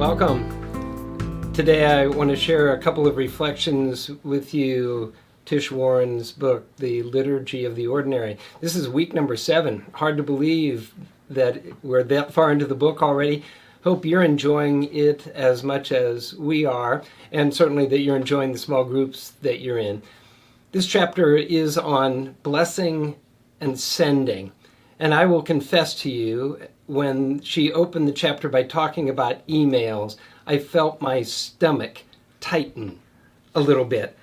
Welcome. Today I want to share a couple of reflections with you, Tish Warren's book, The Liturgy of the Ordinary. This is week number 7. Hard to believe that we're that far into the book already. Hope you're enjoying it as much as we are, and certainly that you're enjoying the small groups that you're in. This chapter is on blessing and sending. And I will confess to you, when she opened the chapter by talking about emails, I felt my stomach tighten a little bit.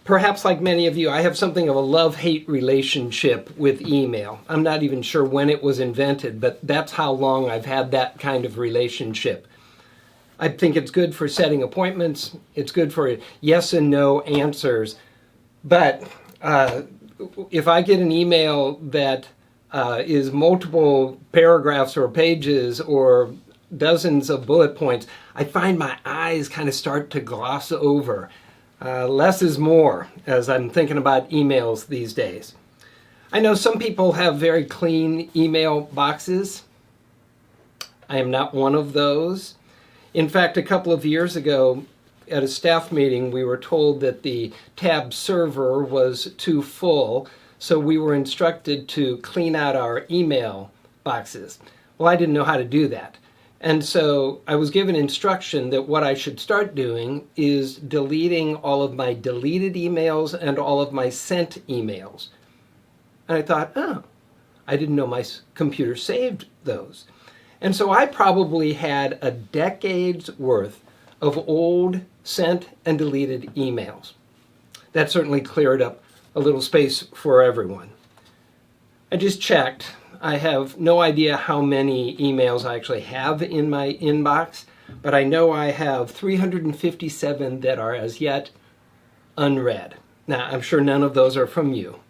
Perhaps like many of you, I have something of a love-hate relationship with email. I'm not even sure when it was invented, but that's how long I've had that kind of relationship. I think it's good for setting appointments. It's good for yes and no answers. But if I get an email that is multiple paragraphs or pages or dozens of bullet points, I find my eyes kind of start to gloss over. Less is more as I'm thinking about emails these days. I know some people have very clean email boxes. I am not one of those. In fact, a couple of years ago at a staff meeting, we were told that the tab server was too full, so we were instructed to clean out our email boxes. Well, I didn't know how to do that. And so I was given instruction that what I should start doing is deleting all of my deleted emails and all of my sent emails. And I thought, oh, I didn't know my computer saved those. And so I probably had a decade's worth of old sent and deleted emails. That certainly cleared up a little space for everyone. I just checked. I have no idea how many emails I actually have in my inbox, but I know I have 357 that are as yet unread. Now, I'm sure none of those are from you.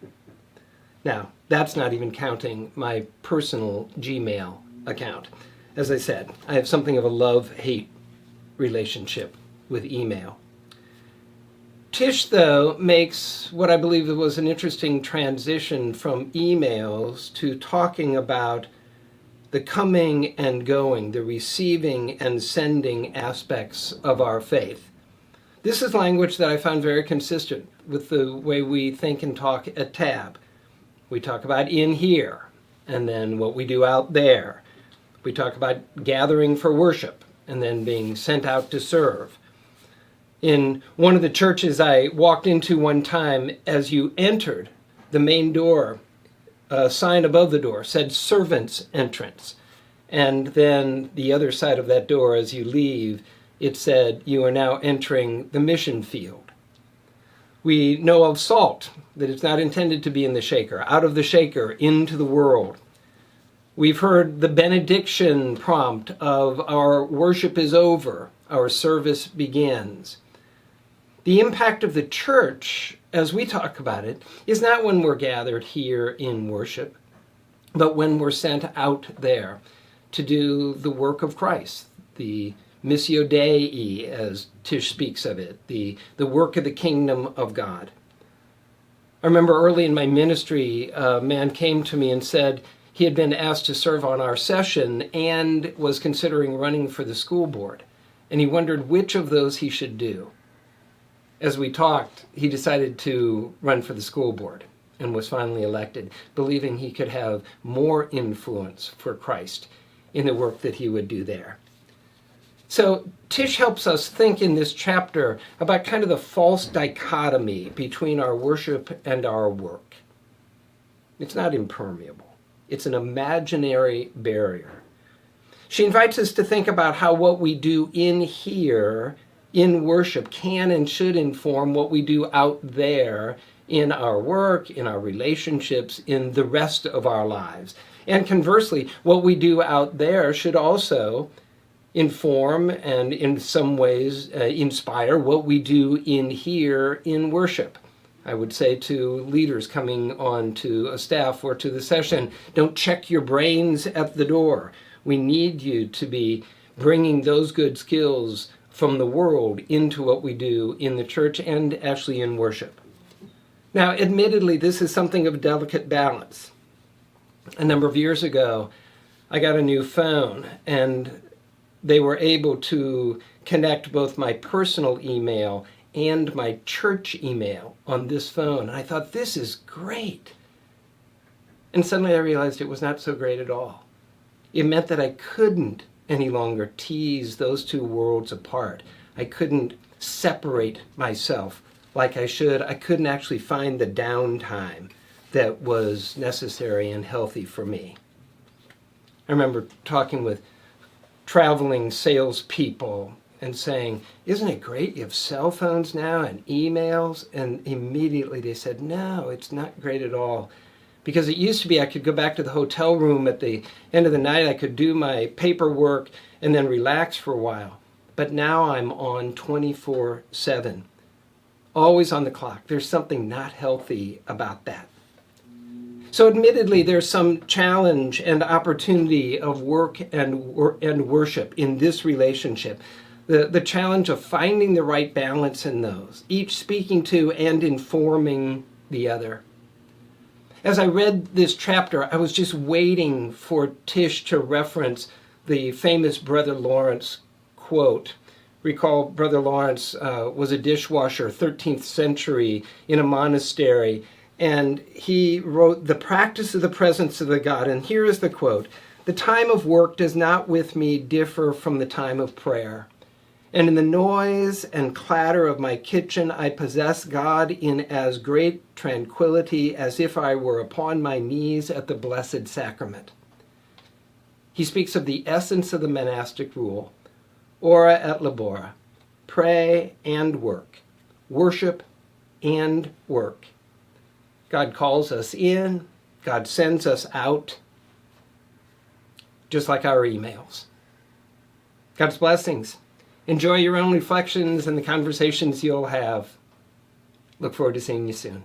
Now, that's not even counting my personal Gmail account. As I said, I have something of a love-hate relationship with email. Tish, though, makes what I believe was an interesting transition from emails to talking about the coming and going, the receiving and sending aspects of our faith. This is language that I found very consistent with the way we think and talk at TAB. We talk about in here, and then what we do out there. We talk about gathering for worship, and then being sent out to serve. In one of the churches I walked into one time, as you entered the main door, a sign above the door said servant's entrance. And then the other side of that door, as you leave, it said you are now entering the mission field. We know of salt, that it's not intended to be in the shaker, out of the shaker into the world. We've heard the benediction prompt of our worship is over, our service begins. The impact of the church, as we talk about it, is not when we're gathered here in worship, but when we're sent out there to do the work of Christ, the missio Dei, as Tish speaks of it, the work of the kingdom of God. I remember early in my ministry, a man came to me and said he had been asked to serve on our session and was considering running for the school board, and he wondered which of those he should do. As we talked, he decided to run for the school board and was finally elected, believing he could have more influence for Christ in the work that he would do there. So Tish helps us think in this chapter about kind of the false dichotomy between our worship and our work. It's not impermeable. It's an imaginary barrier. She invites us to think about how what we do in here in worship can and should inform what we do out there in our work, in our relationships, in the rest of our lives. And conversely, what we do out there should also inform and in some ways inspire what we do in here in worship. I would say to leaders coming on to a staff or to the session, don't check your brains at the door. We need you to be bringing those good skills from the world into what we do in the church and actually in worship. Now, admittedly, this is something of a delicate balance. A number of years ago, I got a new phone, and they were able to connect both my personal email and my church email on this phone. And I thought, this is great. And suddenly I realized it was not so great at all. It meant that I couldn't any longer tease those two worlds apart. I couldn't separate myself like I should. I couldn't actually find the downtime that was necessary and healthy for me. I remember talking with traveling salespeople and saying, isn't it great you have cell phones now and emails? And immediately they said, no, it's not great at all. Because it used to be I could go back to the hotel room at the end of the night, I could do my paperwork and then relax for a while. But now I'm on 24/7, always on the clock. There's something not healthy about that. So admittedly, there's some challenge and opportunity of work and worship in this relationship. The challenge of finding the right balance in those, each speaking to and informing the other. As I read this chapter, I was just waiting for Tish to reference the famous Brother Lawrence quote. Recall, Brother Lawrence was a dishwasher, 13th century, in a monastery, and he wrote, "The practice of the presence of the God," and here is the quote, "The time of work does not with me differ from the time of prayer. And in the noise and clatter of my kitchen, I possess God in as great tranquility as if I were upon my knees at the Blessed Sacrament." He speaks of the essence of the monastic rule, ora et labora, pray and work, worship and work. God calls us in, God sends us out, just like our emails. God's blessings. Enjoy your own reflections and the conversations you'll have. Look forward to seeing you soon.